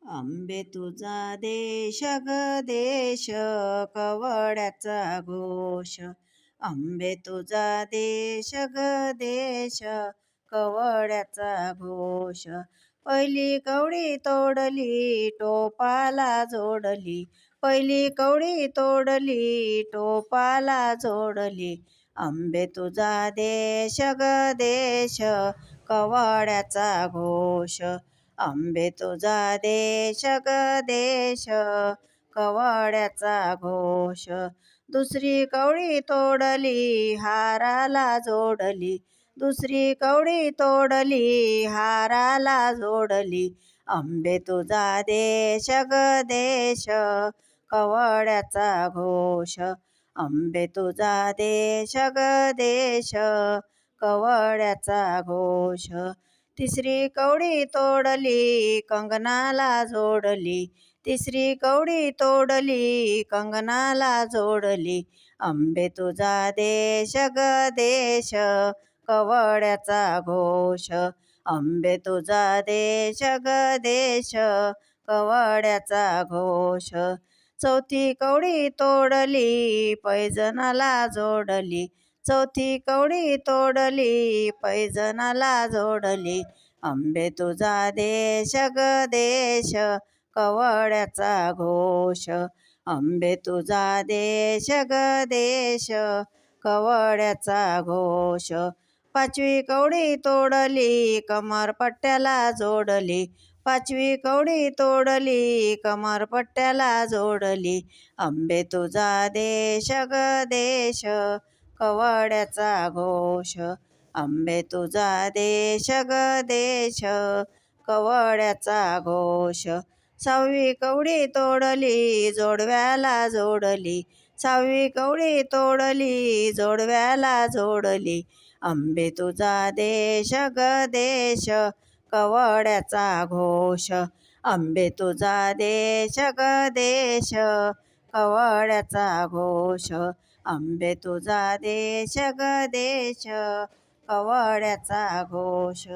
आंबे तुझा देश ग देश, कवड्याचा घोष. आंबे तुझा देश ग देश, कवड्याचा घोष. पहिली कवडी तोडली टोपाला जोडली, पहिली कवडी तोडली टोपाला जोडली. आंबे तुझा देश ग देश, कवड्याचा घोष. आंबे तुझा देश ग देश, कवड्याचा घोष. दुसरी कवडी तोडली हाराला जोडली, दुसरी कवडी तोडली हाराला जोडली. आंबे तुझा देश ग देश, कवड्याचा घोष. आंबे तुझा देश ग देश, कवड्याचा घोष. तिसरी कवडी तोडली कंगनाला जोडली, तिसरी कवडी तोडली कंगनाला जोडली. आंबे तुझा देश ग देश, कवड्याचा घोष. आंबे तुझा देश ग देश, कवड्याचा घोष. चौथी कवडी तोडली पैजणाला जोडली, चौथी कवडी तोडली पैजणाला जोडली. आंबे तुझा देश ग देश, कवड्याचा घोष. आंबे तुझा देश ग देश, कवड्याचा घोष. पाचवी कवडी तोडली कमरपट्ट्याला जोडली, पाचवी कवडी तोडली कमरपट्ट्याला जोडली. आंबे तुझा देश ग देश, कवड्याचा घोष. आंबे तुझा देश ग देश, कवड्याचा घोष. सहावी कवडी तोडली जोडव्याला जोडली, सहावी कवडी तोडली जोडव्याला जोडली. आंबे तुझा देश ग देश, कवड्याचा घोष. आंबे तुझा देश ग देश, कवड्याचा घोष. आंबे तुझा देश ग देश, कवड्याचा घोष.